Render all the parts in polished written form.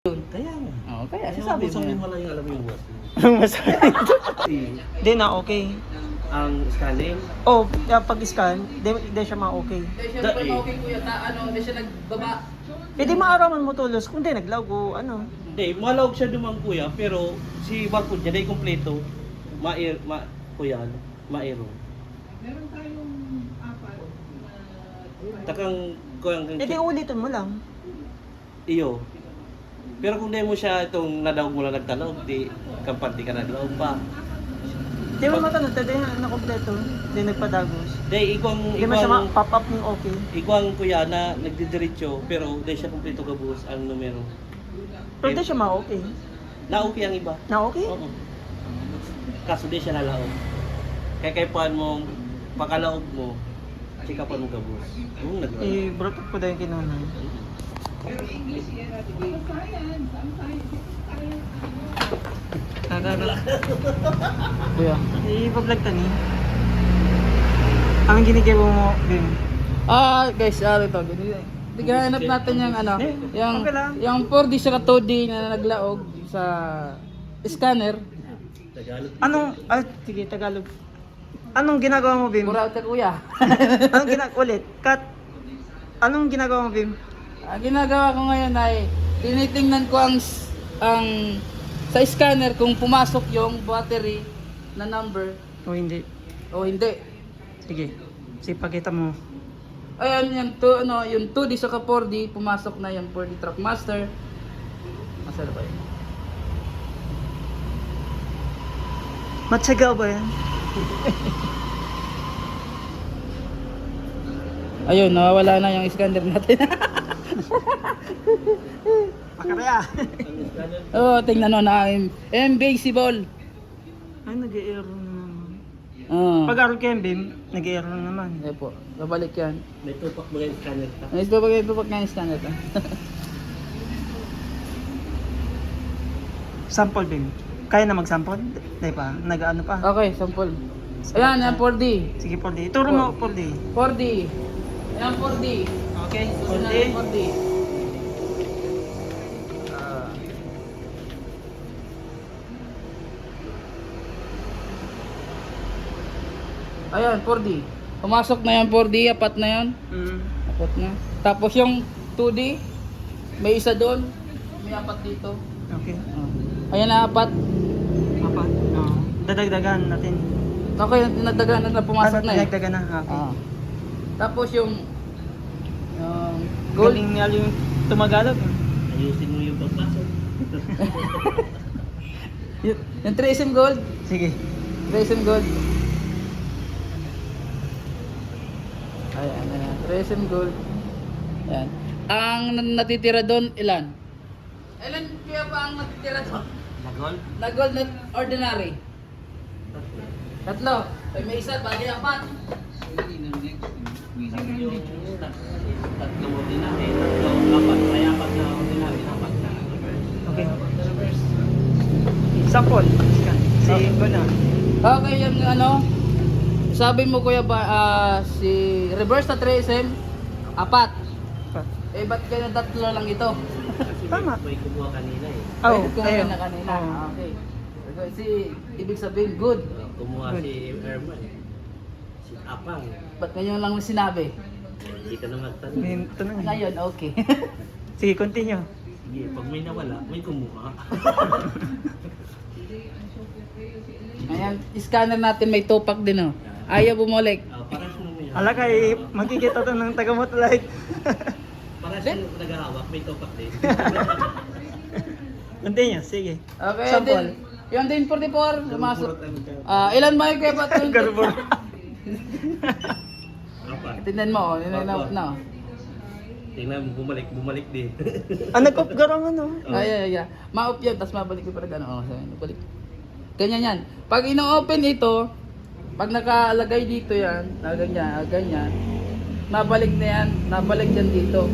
Kaya nga. Oo, kaya Kasi sabi sabi mo. mo lang yung alam mo yung boss. Ang masakit. Di na okay. Ang scanning, Oh, pag scan, di siya ma-okay. Siyempre, okay kuya, hindi siya nagbaba. Pwede maaraman mo tulos kung di naglaw o ano. hindi, malawag siya dumang kuya, pero si barcode niya, dahil kompleto, kuya, maero. Meron tayong apat Takang, kuyang, Pwede ulitin mo lang. iyo. Pero kung di mo siya itong nadawag mo lang nagtalog, di kampante ka naglaog pa. Di mo matanong, di na kompleto. Di nagpadagos. Di, Di mo siya ma-pop up ng okay. ikaw kuya na nagdidiretso, pero di siya kompleto kabuhos ang numero. Pero di siya ma-okay. Na-okay ang iba. Na okay? Oo. Kaso di siya nalaog. Kaya kaipuan mo, pagkalaog mo, chikapan mo kabuhos. Naglaog. Eh, brotot ko dahil kinunay. pero English yan natin. Ang science, ang science. Nagano. Kuya. I-vlog tani. Ang ginigawa mo, Bim. Guys, ito. Tighanap natin yung ano, yung okay lang. yung 4D sa 2D na naglaog sa scanner. Tagalog. Sige, Tagalog. Anong ginagawa mo, Bim? Murata kuya. Anong ulit? Cut. Anong ginagawa mo, Bim? Ang ginagawa ko ngayon ay tinitingnan ko ang sa scanner kung pumasok yung battery na number O hindi. o hindi. Sige. Sige, pakita mo. Ayan, yung 2D sa 4D, pumasok na yung 4D Trackmaster. Masarap ba yun? Matsaga ba yan? Ayun, nawawala na yung scanner natin. Pakaraya. Oo, tingnan mo na invisible. Ay, nag-error na naman. Oo. Pag-aaral kayo, Bim, nag-error na naman. Ayun po, babalik yan. May tupak mo yung scanner ka. Ayos ba pag nga yung scanner ka? Sample, Bim. Kaya na mag-sample? Di pa? Nag-ano pa? Okay, sample. Ayan, yan 4D. Sige, 4D. Ituro mo, 4D. 4D. Ayan 4D. Okay, Susunod 4D. na 4D. Ayan, 4D. Pumasok na yan 4D, apat na yan. Apat na. Tapos yung 2D, may isa doon, may apat dito. Okay. Ayan na apat. Apat. Dadagdagan natin. Okay, nadaganan na pumasok na eh. Dadagdagan na. Okay. Tapos yung gold. Galing nga yung tumagalog. Ayusin mo yung pagpasok. Yung Trace Gold. Sige. Trace Gold. Ayan, ayan. Trace Gold. Ayan. Ang natitira doon, ilan? Ilan kaya pa ang natitira doon? Nagol? Na gold na ordinary. Tatlo. Ay, may isa, bali apat. Yung tatlong ordinary, apat, may apat na ordinary, apat na. Okay. Sample. Si Gona. Okay, yung ano, sabi mo kuya ba, si reverse na 3SM, apat. Eh, ba't kaya tatlo lang ito? Tama. May kumuha kanina eh. Oh, Pwede kumain na kanina. Oh. Okay. Si, ibig sabihin, good. Kumuha si Herman. Si Apang. Ba't ngayon lang mo sinabi? Hindi ka na magtanong. May tanong. Ngayon, okay. Sige, continue. Sige, pag may nawala, may kumuha. Ayan, scanner natin may tupak din oh. Ayaw bumalik. Para sa mo yan. Ala kay magkikita to ng taga-motorlight. Para sa naghahawak, may topak din. Continue, sige. Okay, Sample. Yung din 44, masok. Ilan ba yung kaya pa ito? Garbor. Apat. Tingnan mo, ninanap na. Tingnan mo, bumalik din. Nag-off garang ano. Ay. Ma-off yun, tapos mabalik ko pa rin gano'n. Balik. Ganyan yan. Pag ino-open ito, pag nakalagay dito yan, na ganyan, nabalik na yan, nabalik yan dito.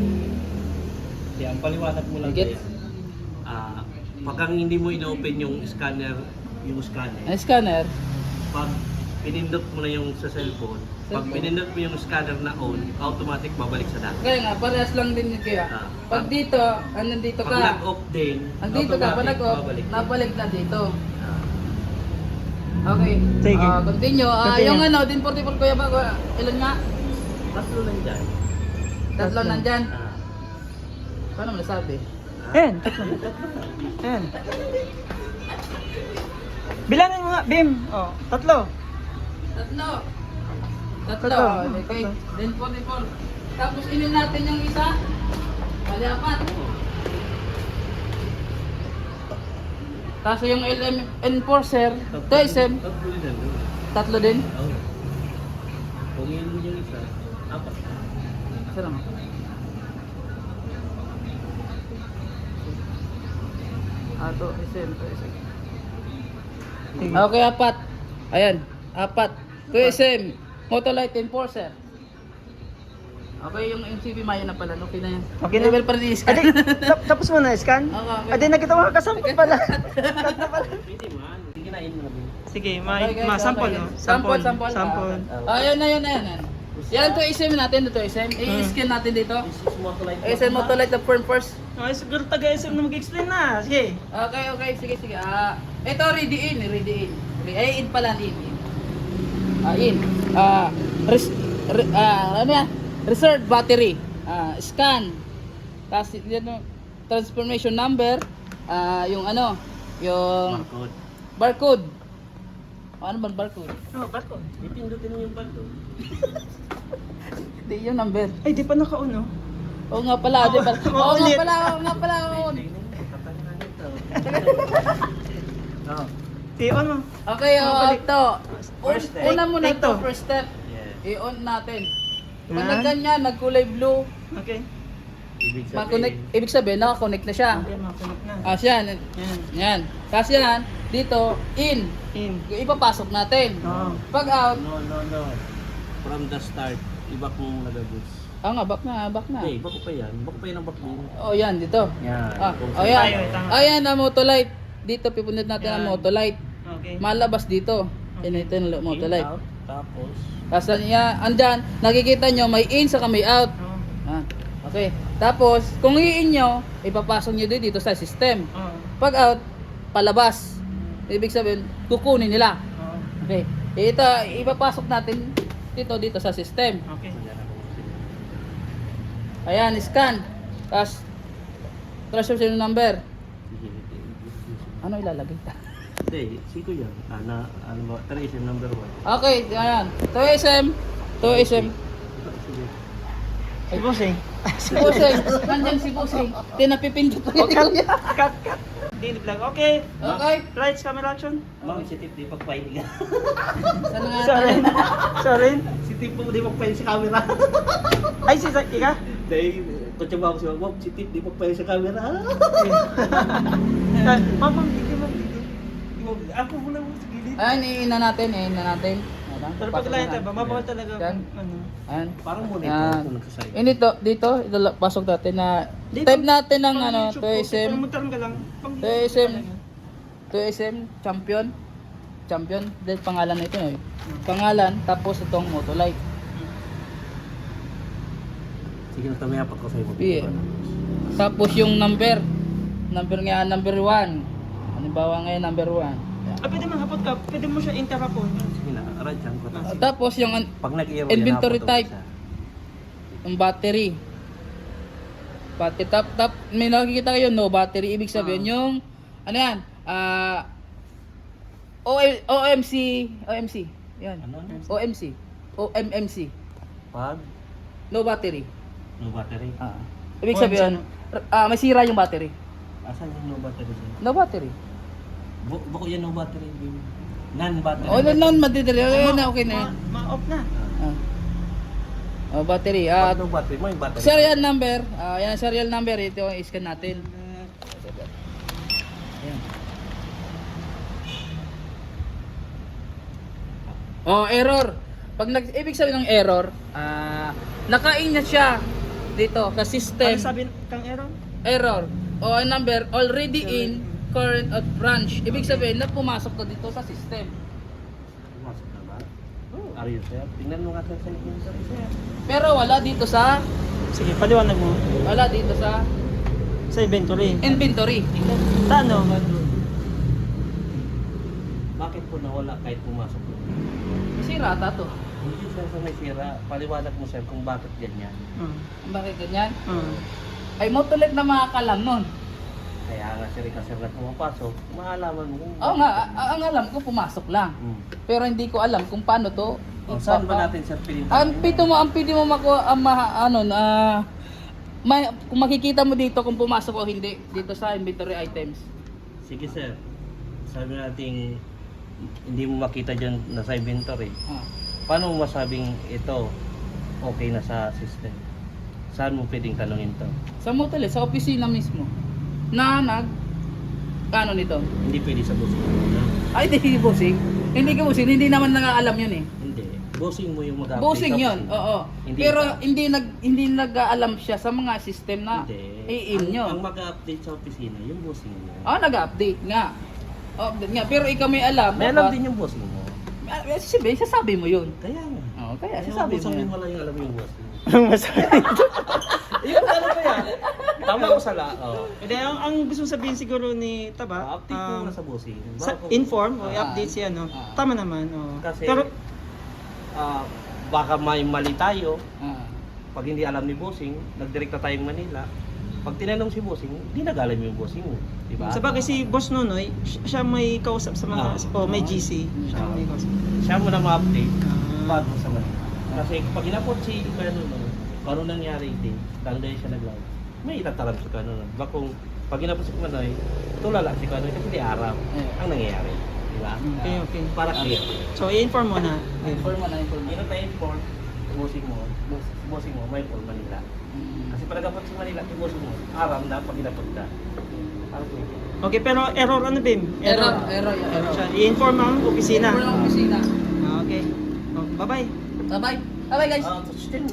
Kaya ang paliwanag mo lang Get? is, pag hindi mo ino-open yung scanner, Ang scanner, pag pinindot mo na yung sa cellphone, Pag pinindot mo yung scanner na on, automatic babalik sa dati. Kaya nga, parehas lang din yun kaya. Ah. Pag dito, nandito Pag ka. nag-off din, Andito ka, pag nag-off, babalik. nabalik na dito. Ah. Okay. Sige. Continue. Continue. Yung ano, din 44 kuya ba? Ilan nga? Tatlo lang dyan. Tatlo nandyan. Ah. Paano mo nasabi? Ayan, tatlo. Ayan. Bilangin mo nga, Bim. Oh, tatlo. Tatlo. Tatlo. Tatlo. Okay. Then 44. Tapos inin natin yung isa. Bali apat. Kaso yung LM enforcer, TSM, Tatlo din yan. tatlo din. Oo. Kung yun yung isa, apat. Isa lang. To SM. Okay, apat. Ayan, apat. To SM, Motolite enforcer. Okay, yung MCB Maya na pala, okay na yan. Okay na. Level pa rin i-scan. Adi, tapos mo na scan? Okay. Adi, nakita mo kasample pala. Cut na pala. Pwede man. Hindi na mo na din. Sige, Okay, guys, sample, okay. no? Sample. Sample. Ayan na, yan. Yan to SM natin, to SM. I-scan natin dito. This is Motolite. SM Motolite the firm first. Okay, siguro taga-SM na mag-explain na. Sige. Okay, sige. Ito ready in. Ay, in pala, in. In. Ano yan? Reserve battery. Scan. Tapos yun, transformation number. Yung ano, yung Barcode. barcode. Ano ba barcode? Oh, barcode. Ipindutin mo yung barcode. Hindi yung number. Ay, di pa naka-on, no? Oo nga pala, di pala. Oo nga ulit. pala. Oh. I-on mo. Okay, Balik. ito. First step. Una muna Take ito, to. first step. Yes. I-on natin. Pag Yan. nagganyan, nagkulay blue, Okay. ibig sabihin, naka-connect na siya. Okay, makakonect na. Yan. Yan. Yan. Kasi yan, dito, in. In. Ipapasok natin. Oo. Pag out, No. From the start, iba kong nagabus. back na. Hindi, bako pa yan. Bako pa yan ang bakbo. Yan, dito. Yan. Ayan. Tayo, tama. Ayan, ang Motolite. Dito, pipundit natin ang Yan. Motolite. Okay. Malabas dito. Ito yung Motolite. Out, tapos, Kasi niya, andyan, nakikita nyo, may in sa may out. Oo. Okay. Tapos, kung i-in nyo, ipapasok nyo dito sa system. Oo. Pag out, palabas. Ibig sabihin, kukunin nila. Oo. Okay. Ito, ipapasok natin dito sa system. Okay. Ayan, scan. Tapos, transaction number. Ano ilalagay? hindi, siko yan. Ano ba? Trace number 1. Okay, ayan. 2SM. Si Bossing. Si Busing. Nandyan si Busing. Tinapipindot ko Oh, cut, yun. cut. Daily vlog. Okay. Okay. Lights, camera, action. Ma'am, si Tip di pagpahinga. Sana nga Sorry. tayo. Sorry. Si Tip po di pagpahinga sa camera. Ay, si Zaki ka? Dahil, kutsa ba ako si Ma'am, si Tip di pagpahinga sa camera. Mama, hindi mo. Ako muna mo sa gilid. Ayan, iina natin. Ayan. Pero pag light, ba, mabawal talaga. Yan. Ano. Ayan. Parang muna Yan. ito kung nagkasay. Dito, pasok natin na Dito. type natin ng Pang ano, YouTube ko, 2SM. Kung magkaroon ka lang. 2SM champion. Dahil pangalan na ito eh. Pangalan, tapos itong Motolite. Sige na tamaya pa ko sa iyo. Yeah. Tapos yung number. Number 1. Halimbawa ngayon number 1. Ah, pwede mo hapot ka. Pwede mo siya interapon. Sige na, aray dyan ko. Tapos yung Pag nag-iiro inventory type. Yung battery. Tap. May nakikita kayo no battery. Ibig sabihin yung ano yan? OMC. Yan. Ano? OMMC. Pag No battery. no battery. Ibig sabihin, may sira yung battery. Asan yung no battery dyan? No battery. Bako yan no battery. Non-battery. Battery. Okay na yan. Ma-off na. Battery. Pag no battery, may battery. Serial number. Yan serial number. Ito yung i-scan natin. Ayan. Error. Pag ibig sabihin ng error, nakain na siya dito sa Ano system. sabi kang error? Error. Number already in current branch. Ibig sabihin na pumasok na dito sa system. Pumasok na ba? Ayun, sir. Tingnan mo nga sir sa inventory, sir. Pero wala dito sa Sige, paliwanag mo. sa Inventory. inventory. Tingnan mo. Sa ano? Bakit po nawala kahit pumasok mo? Kasi rata to. Hindi sir sa may sira. Paliwanag mo sir kung bakit ganyan. Bakit ganyan? Hmm. Ay mo tulit na makakalam nun. Kaya nga sir, kasi na pumapasok, maalaman mo kung Oo nga, ang alam ko pumasok lang. Hmm. Pero hindi ko alam kung paano to. O, saan ba natin sir pininta? Ang pwede mo kung makikita mo dito kung pumasok o hindi dito sa inventory items. Sige sir. Sabi natin hindi mo makita dyan na sa inventory. Ah. Paano mo masabing ito okay na sa system? Saan mo pwedeng tanongin to? Sa motel, sa opisina mismo. Na ano nito? Hindi pwede sa bossing mo. No? Ay, hindi bossing. Hindi ka bossing, hindi naman nakaalam yun eh. Hindi. Bossing mo yung mag-update. Bossing sa yun, bossing. oo. Hindi Pero ka. hindi nag-aalam siya sa mga system na Hindi. i-in nyo. Ang mag-update sa opisina, yung bossing mo. Nag-update nga. Update nga. Pero ikaw may alam. May alam din yung bossing mo. Sasabi mo yun. Kaya nga. Oo, kaya Kaya sasabi mo sabihin yun. mo lang yung alam yung bossing mo. Masaya. Yung ano ba yan? Tama ko sa lao. Hindi, ang gusto sabihin siguro ni Taba, Update mo na sa bossing. sa Bago- inform o Ah. i-update siya, no? Ah. Tama naman, oh. Kasi Pero, baka may mali tayo. Ah. Pag hindi alam ni bossing, nagdirekta tayong Manila. Pag tinanong si bossing, hindi nag-alam yung bossing mo. Diba? sa bagay si Boss Nonoy, siya may kausap sa mga, may GC. Siya Ah. may kausap. Siya mo na ma-update. Ah. Bago sa Manila. Kasi pag inapot si Kanon, paano nangyari din, dahil siya nag-live, may itatalam si Kanon. Diba kung pag inapot si Kanon, tulala si Kanon kasi di araw ang nangyayari. Diba? Okay, okay. Para clear. So, i-inform mo na. Inform mo na, inform mo. Hindi na tayo inform, bossing mo, may inform Manila. Kasi pag nag-apot si Manila, si bossing mo, aram na pag inapot ka. Para pwede. Okay, pero error ano, Bim? Error. Siya. I-inform ang opisina. Inform ang opisina. Okay. Oh, bye-bye. Bye-bye. Bye-bye guys. Still,